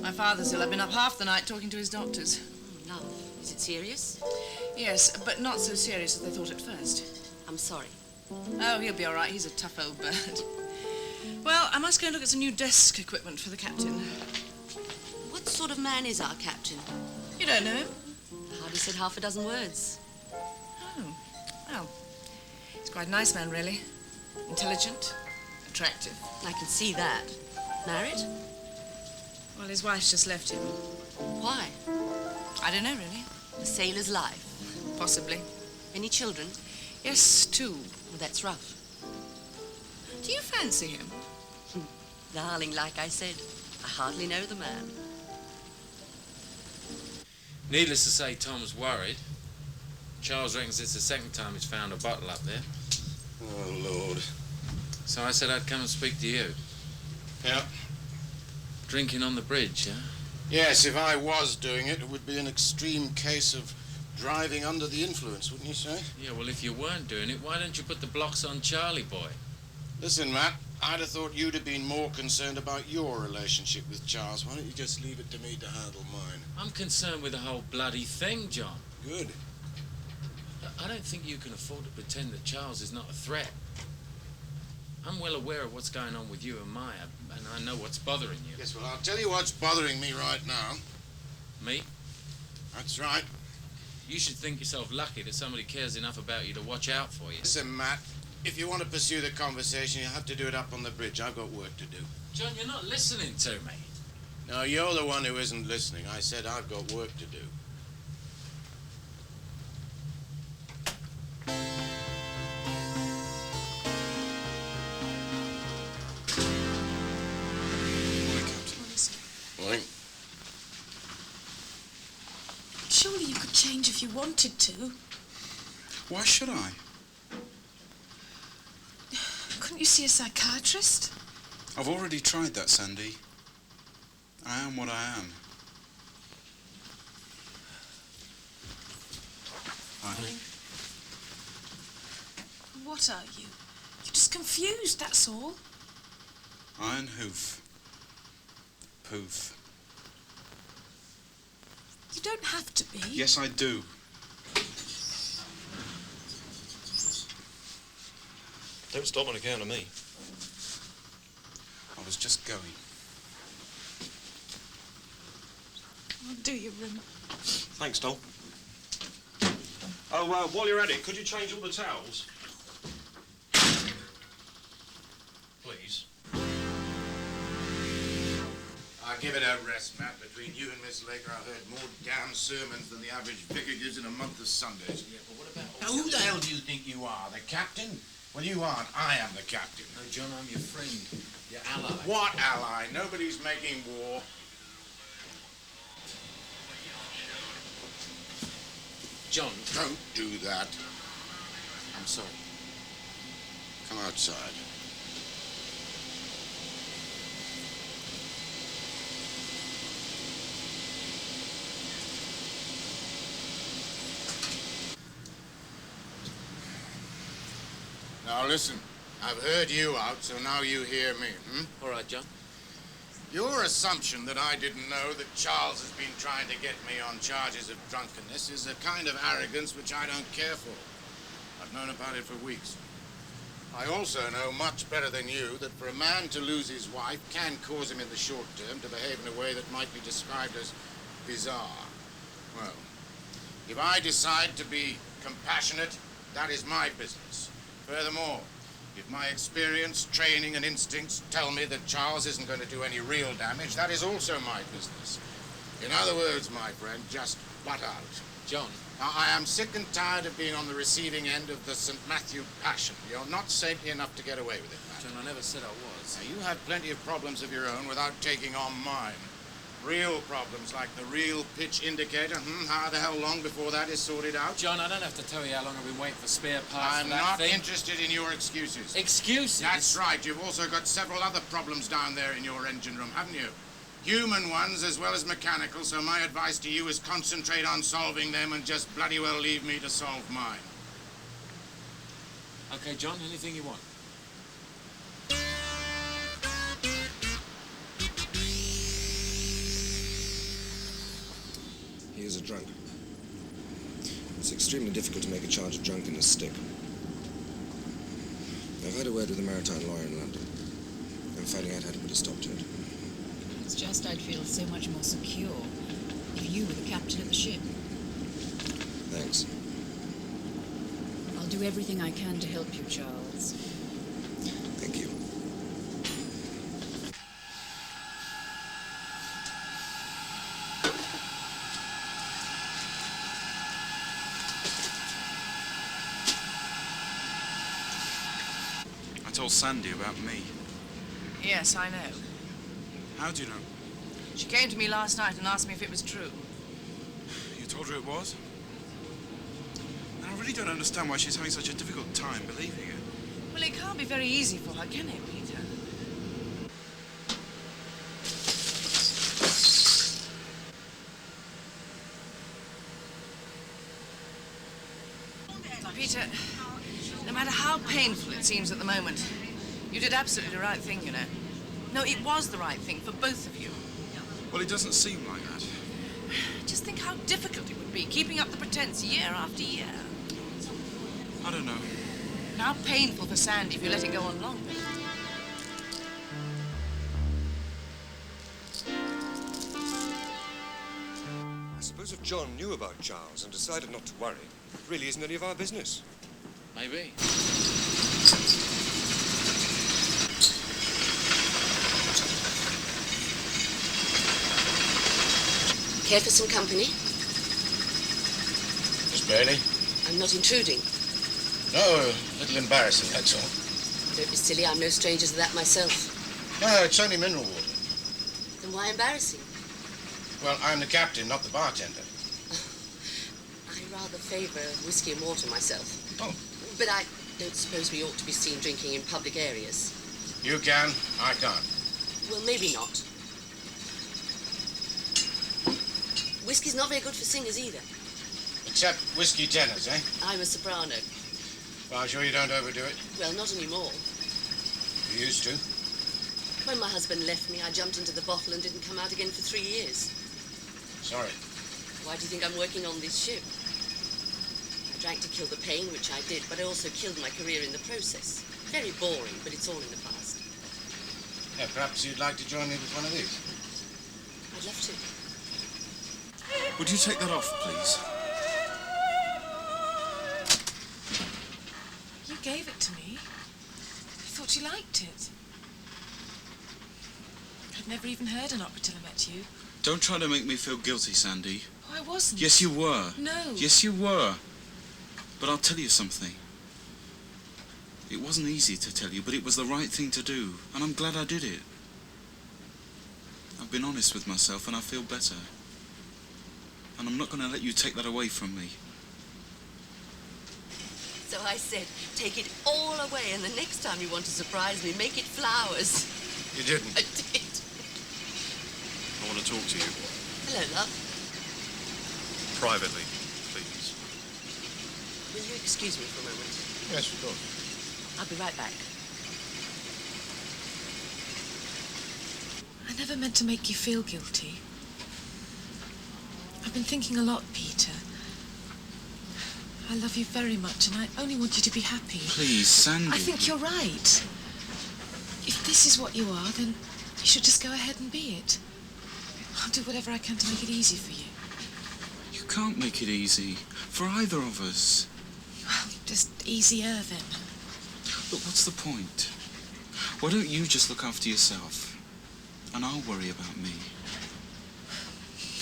My father's ill. I've been up half the night talking to his doctors. Oh, love. Is it serious? Yes, but not so serious as they thought at first. I'm sorry. Oh, he'll be all right. He's a tough old bird. Well, I must go and look at some new desk equipment for the captain. What sort of man is our captain? You don't know him? Hardly said half a dozen words. Oh, well, he's quite a nice man, really. Intelligent, attractive. I can see that. Married? Well, his wife's just left him. Why? I don't know, really. A sailor's life. Possibly. Any children? Yes, 2. Well, that's rough. Do you fancy him? Darling, like I said, I hardly know the man. Needless to say, Tom's worried. Charles reckons it's the second time he's found a bottle up there. Oh, Lord. So I said I'd come and speak to you. Yeah. Drinking on the bridge, yeah? Yes, if I was doing it, it would be an extreme case of driving under the influence, wouldn't you say? Yeah, well, if you weren't doing it, why don't you put the blocks on Charlie boy? Listen, Matt, I'd have thought you'd have been more concerned about your relationship with Charles. Why don't you just leave it to me to handle mine? I'm concerned with the whole bloody thing, John. Good. I don't think you can afford to pretend that Charles is not a threat. I'm well aware of what's going on with you and Maya, and I know what's bothering you. Yes, well, I'll tell you what's bothering me right now. Me? That's right. You should think yourself lucky that somebody cares enough about you to watch out for you. Listen, Matt, if you want to pursue the conversation, you have to do it up on the bridge. I've got work to do. John, you're not listening to me. No, you're the one who isn't listening. I said I've got work to do. Morning. Surely you could change if you wanted to. Why should I? Couldn't you see a psychiatrist? I've already tried that, Sandy. I am what I am. Honey? What are you? You're just confused, that's all. Iron hoof. Poof. You don't have to be. Yes, I do. Don't stop on account of me. I was just going. I'll do your room. Thanks, Tom. Oh, while you're at it, could you change all the towels? Please. I'll give it a rest, Matt. Between you and Miss Laker, I've heard more damn sermons than the average vicar gives in a month of Sundays. Yeah, but what about... Now, who the hell do you think you are, the captain? Well, you aren't. I am the captain. No, John, I'm your friend, your ally. What ally? Nobody's making war. John... Don't do that. I'm sorry. Come outside. Now listen, I've heard you out, so now you hear me, All right, John. Your assumption that I didn't know that Charles has been trying to get me on charges of drunkenness is a kind of arrogance which I don't care for. I've known about it for weeks. I also know much better than you that for a man to lose his wife can cause him in the short term to behave in a way that might be described as bizarre. Well, if I decide to be compassionate, that is my business. Furthermore, if my experience, training, and instincts tell me that Charles isn't going to do any real damage, that is also my business. In other words, my friend, just butt out. John. Now, I am sick and tired of being on the receiving end of the St. Matthew Passion. You're not saintly enough to get away with it, man. John, I never said I was. Now, you have plenty of problems of your own without taking on mine. Real problems like the real pitch indicator. How the hell long before that is sorted out? John, I don't have to tell you how long I've been waiting for spare parts I'm for that not thing. interested in your excuses. Excuses? That's right. You've also got several other problems down there in your engine room, haven't you? Human ones as well as mechanical, so my advice to you is concentrate on solving them and just bloody well leave me to solve mine. Okay, John, anything you want. He is a drunk. It's extremely difficult to make a charge of drunkenness stick. I've had a word with a maritime lawyer in London. I'm finding out how to put a stop to it. It's just I'd feel so much more secure if you were the captain of the ship. Thanks. I'll do everything I can to help you, Charles. Thank you. I told Sandy about me. Yes, I know. How do you know? She came to me last night and asked me if it was true. You told her it was? And I really don't understand why she's having such a difficult time believing it. Well, it can't be very easy for her, can it, Peter? Peter, no matter how painful it seems at the moment, you did absolutely the right thing, you know. No, it was the right thing for both of you. Well, it doesn't seem like that. Just think how difficult it would be, keeping up the pretense year after year. I don't know. And how painful for Sandy if you let it go on longer. I suppose if John knew about Charles and decided not to worry, it really isn't any of our business. Maybe. Care for some company? Miss Bailey? I'm not intruding. No, a little embarrassing, that's all. Don't be silly, I'm no stranger to that myself. No, it's only mineral water. Then why embarrassing? Well, I'm the captain, not the bartender. I rather favour whiskey and water myself. Oh. But I don't suppose we ought to be seen drinking in public areas. You can, I can't. Well, maybe not. Whiskey's not very good for singers either. Except whiskey tenors, eh? I'm a soprano. Well, I'm sure you don't overdo it. Well, not anymore. You used to. When my husband left me, I jumped into the bottle and didn't come out again for 3 years. Sorry. Why do you think I'm working on this ship? I drank to kill the pain, which I did, but I also killed my career in the process. Very boring, but it's all in the past. Yeah, perhaps you'd like to join me with one of these. I'd love to. Would you take that off, please? You gave it to me. I thought you liked it. I'd never even heard an opera till I met you. Don't try to make me feel guilty, Sandy. Oh, I wasn't. Yes, you were. No. Yes, you were. But I'll tell you something. It wasn't easy to tell you, but it was the right thing to do, and I'm glad I did it. I've been honest with myself, and I feel better. And I'm not going to let you take that away from me. So I said, take it all away, and the next time you want to surprise me, make it flowers. You didn't. I did. I want to talk to you. Hello, love. Privately, please. Will you excuse me for a moment? Yes, of course. I'll be right back. I never meant to make you feel guilty. I've been thinking a lot, Peter. I love you very much, and I only want you to be happy. Please, Sandy. I think you're right. If this is what you are, then you should just go ahead and be it. I'll do whatever I can to make it easy for you. You can't make it easy for either of us. Well, just easier then. Look, what's the point? Why don't you just look after yourself, and I'll worry about me.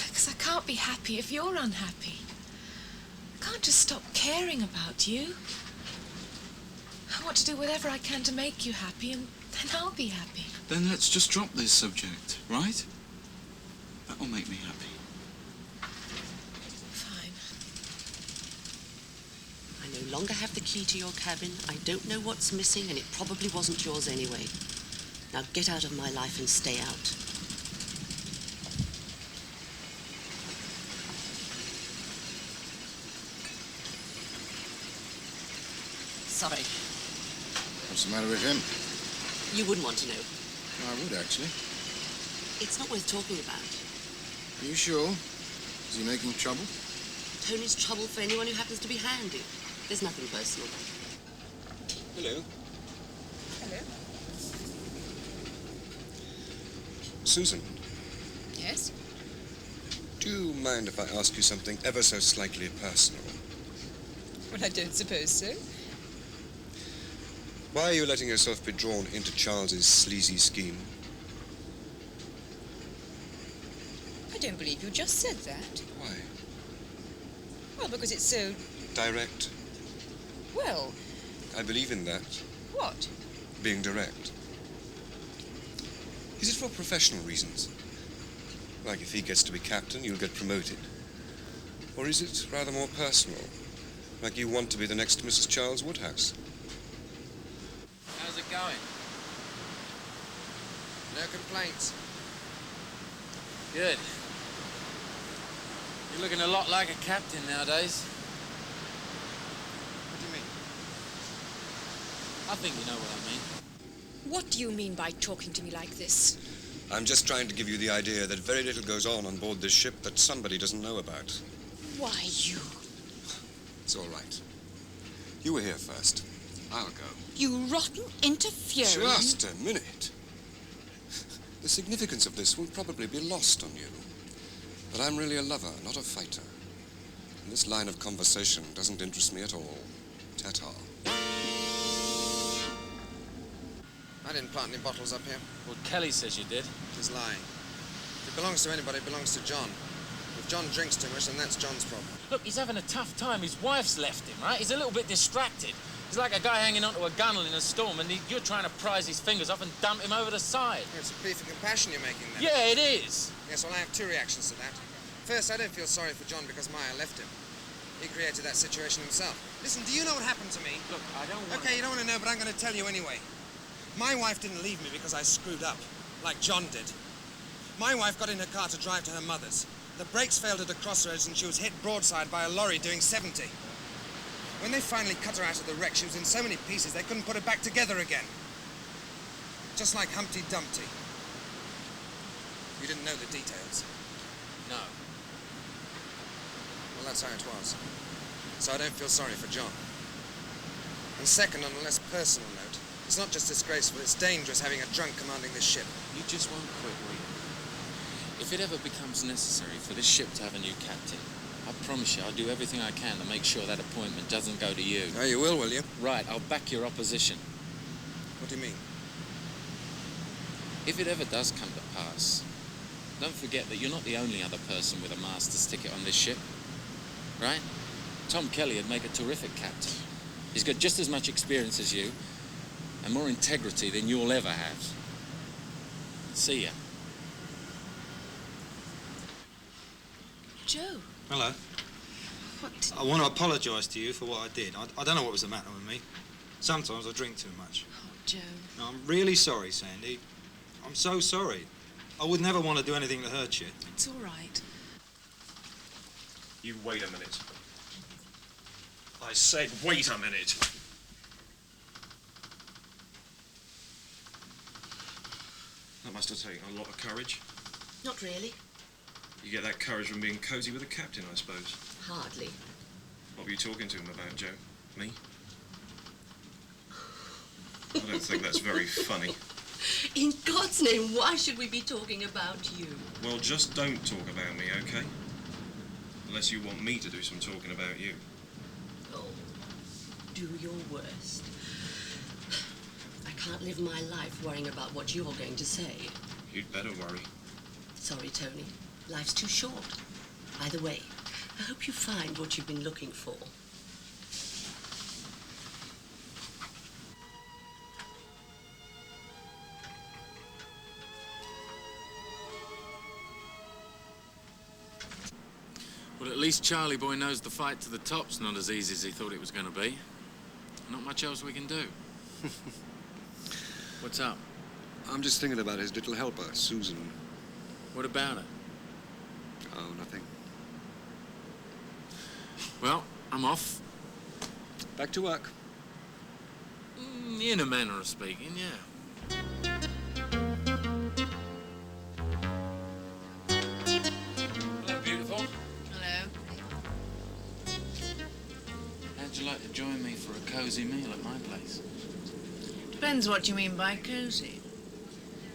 Because I can't be happy if you're unhappy. I can't just stop caring about you. I want to do whatever I can to make you happy, and then I'll be happy. Then let's just drop this subject, right? That'll make me happy. Fine. I no longer have the key to your cabin. I don't know what's missing, and it probably wasn't yours anyway. Now get out of my life and stay out. Sorry. What's the matter with him? You wouldn't want to know. I would, actually. It's not worth talking about. You sure? Is he making trouble? Tony's trouble for anyone who happens to be handy. There's nothing personal. Hello. Hello. Susan, Yes? do you mind if I ask you something ever so slightly personal? Well, I don't suppose so. Why are you letting yourself be drawn into Charles's sleazy scheme? I don't believe you just said that. Why? Well, because it's so... Direct. Well, I believe in that. what? Being direct. Is it for professional reasons? Like if he gets to be captain, you'll get promoted. Or is it rather more personal? Like you want to be the next Mrs. Charles Woodhouse? How's it going? No complaints. Good. You're looking a lot like a captain nowadays. What do you mean? I think you know what I mean. What do you mean by talking to me like this? I'm just trying to give you the idea that very little goes on board this ship that somebody doesn't know about. Why, you... It's all right. You were here first. I'll go. You rotten interfering... Just a minute. The significance of this will probably be lost on you. But I'm really a lover, not a fighter. And this line of conversation doesn't interest me at all. Ta-ta. I didn't plant any bottles up here. Well, Kelly says you did. He's lying. If it belongs to anybody, it belongs to John. If John drinks too much, then that's John's problem. Look, he's having a tough time. His wife's left him, right? He's a little bit distracted. He's like a guy hanging onto a gunnel in a storm, and you're trying to prise his fingers off and dump him over the side. It's a plea for compassion you're making then. Yeah, it is. Yes, well, I have two reactions to that. First, I don't feel sorry for John because Maya left him. He created that situation himself. Listen, do you know what happened to me? Look, I don't want... Okay, you don't want to know, but I'm going to tell you anyway. My wife didn't leave me because I screwed up, like John did. My wife got in her car to drive to her mother's. The brakes failed at the crossroads and she was hit broadside by a lorry doing 70. When they finally cut her out of the wreck, she was in so many pieces they couldn't put her back together again. Just like Humpty Dumpty. You didn't know the details. No. Well, that's how it was. So I don't feel sorry for John. And second, on a less personal note, it's not just disgraceful, it's dangerous having a drunk commanding this ship. You just won't quit, will you? If it ever becomes necessary for this ship to have a new captain, I promise you I'll do everything I can to make sure that appointment doesn't go to you. Oh, you will you? Right, I'll back your opposition. What do you mean? If it ever does come to pass, don't forget that you're not the only other person with a master's ticket on this ship, right? Tom Kelly would make a terrific captain. He's got just as much experience as you, and more integrity than you'll ever have. See ya. Joe, Hello. what... I want to apologise to you for what I did. I don't know what was the matter with me. Sometimes I drink too much. Oh, Joe. No, I'm really sorry, Sandy. I'm so sorry. I would never want to do anything to hurt you. It's all right. You wait a minute. I said wait a minute. That must have taken a lot of courage. Not really. You get that courage from being cosy with a captain, I suppose. Hardly. What were you talking to him about, Joe? Me? I don't think that's very funny. In God's name, why should we be talking about you? Well, just don't talk about me, okay? Unless you want me to do some talking about you. Oh, do your worst. I can't live my life worrying about what you're going to say. You'd better worry. Sorry, Tony. Life's too short. Either way, I hope you find what you've been looking for. Well, at least Charlie boy knows the fight to the top's not as easy as he thought it was going to be. Not much else we can do. What's up? I'm just thinking about his little helper, Susan. What about her? Oh, nothing. Well, I'm off. Back to work. In a manner of speaking, yeah. Hello, beautiful. cosy meal at my place. Depends what you mean by cosy.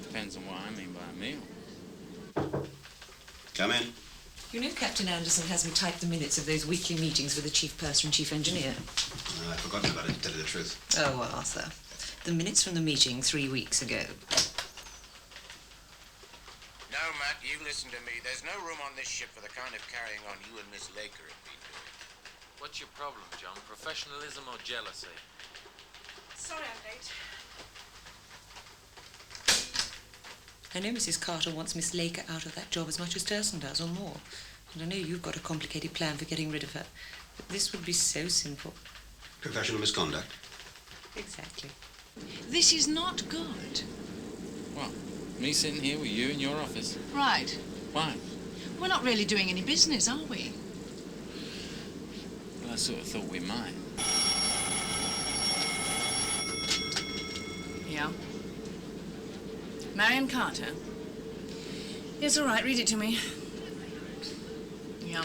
Depends on what I mean by a meal. Come in. You know Captain Anderson has me type the minutes of those weekly meetings with the chief purser and chief engineer. I'd forgotten about it, to tell you the truth. Oh, Arthur. The minutes from the meeting 3 weeks ago. No, Matt, you listen to me. There's no room on this ship for the kind of carrying on you and Miss Laker have been doing. What's your problem, John? Professionalism or jealousy? Sorry I'm late. I know Mrs. Carter wants Miss Laker out of that job as much as Turson does, or more. And I know you've got a complicated plan for getting rid of her. But this would be so simple. Professional misconduct? Exactly. This is not good. What? Me sitting here with you in your office? Right. Why? We're not really doing any business, are we? Well, I sort of thought we might. Yeah. Marion Carter. Yes, all right, read it to me. Yeah.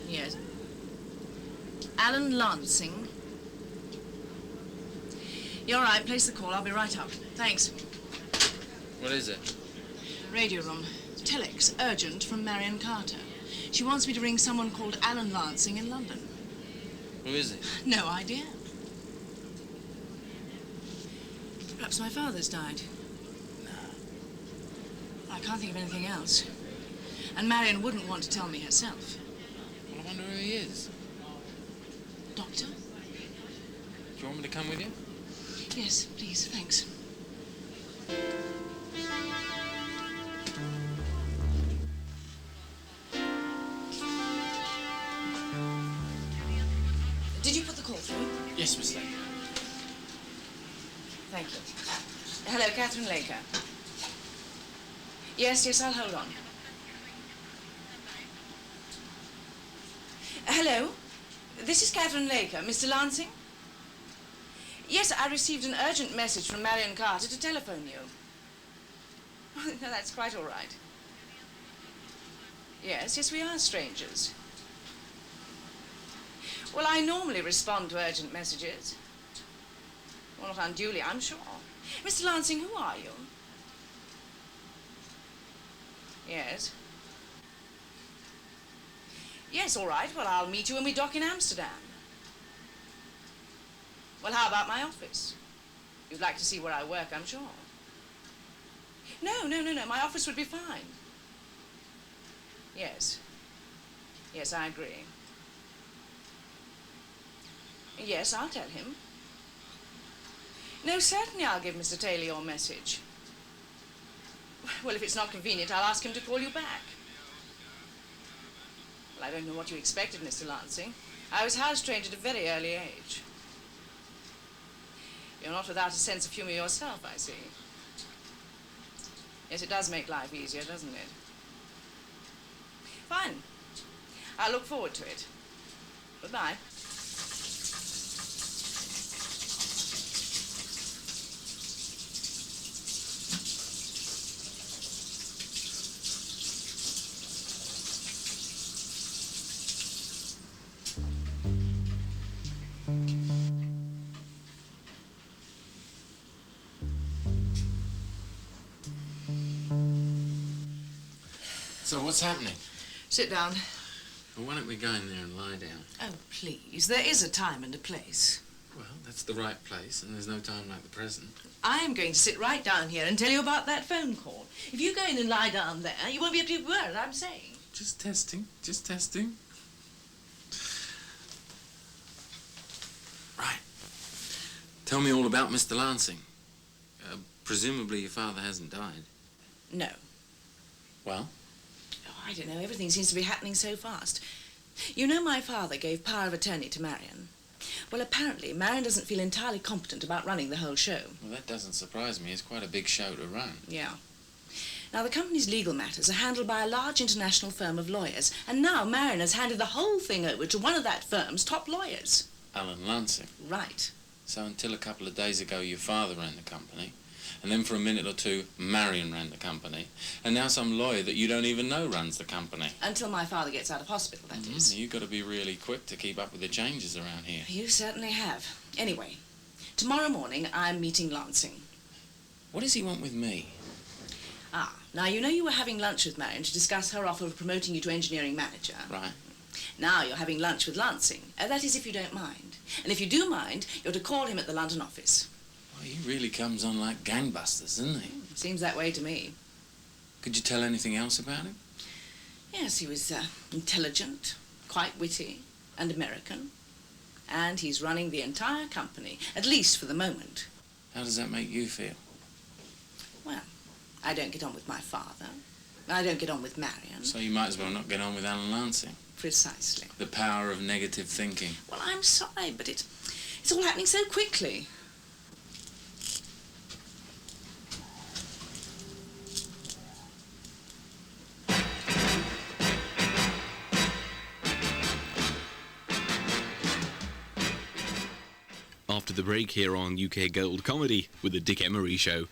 Yes. Alan Lansing. You're all right, place the call. I'll be right up. Thanks. What is it? Radio room. Telex, urgent, from Marion Carter. She wants me to ring someone called Alan Lansing in London. Who is it? No idea. Perhaps my father's died. No. I can't think of anything else. And Marion wouldn't want to tell me herself. Well, I wonder who he is. Doctor? Do you want me to come with you? Yes, please, thanks. Did you put the call through? Yes, Miss Laker. Thank you. Hello, Catherine Laker. Yes, I'll hold on. Hello, this is Catherine Laker. Mr. Lansing? Yes, I received an urgent message from Marion Carter to telephone you. No, that's quite all right. Yes, we are strangers. Well, I normally respond to urgent messages. Well, not unduly, I'm sure. Mr. Lansing, who are you? Yes. Yes, all right. Well, I'll meet you when we dock in Amsterdam. Well, how about my office? You'd like to see where I work, I'm sure. No. My office would be fine. Yes. Yes, I agree. Yes, I'll tell him. No, certainly I'll give Mr. Taylor your message. Well, if it's not convenient, I'll ask him to call you back. Well, I don't know what you expected, Mr. Lansing. I was house-trained at a very early age. You're not without a sense of humor yourself, I see. Yes, it does make life easier, doesn't it? Fine. I'll look forward to it. Goodbye. So what's happening? Sit down. Well, why don't we go in there and lie down? Oh, please. There is a time and a place. Well, that's the right place, and there's no time like the present. I am going to sit right down here and tell you about that phone call. If you go in and lie down there, you won't be able to hear a word I'm saying. Just testing. Right. Tell me all about Mr. Lansing. Presumably your father hasn't died. No. Well? Oh, I don't know. Everything seems to be happening so fast. You know my father gave power of attorney to Marion. Well, apparently, Marion doesn't feel entirely competent about running the whole show. Well, that doesn't surprise me. It's quite a big show to run. Yeah. Now, the company's legal matters are handled by a large international firm of lawyers, and now Marion has handed the whole thing over to one of that firm's top lawyers. Alan Lansing. Right. So until a couple of days ago, your father ran the company, And then for a minute or two, Marion ran the company. And now some lawyer that you don't even know runs the company. Until my father gets out of hospital, that is. You've got to be really quick to keep up with the changes around here. You certainly have. Anyway, tomorrow morning I'm meeting Lansing. What does he want with me? Ah, now you know you were having lunch with Marion to discuss her offer of promoting you to engineering manager. Right. Now you're having lunch with Lansing. That is if you don't mind. And if you do mind, you're to call him at the London office. Well, he really comes on like gangbusters, doesn't he? Seems that way to me. Could you tell anything else about him? Yes, he was intelligent, quite witty, and American. And he's running the entire company, at least for the moment. How does that make you feel? Well, I don't get on with my father. I don't get on with Marion. So you might as well not get on with Alan Lansing. Precisely. The power of negative thinking. Well, I'm sorry, but it's all happening so quickly. After the break here on UK Gold Comedy with the Dick Emery Show.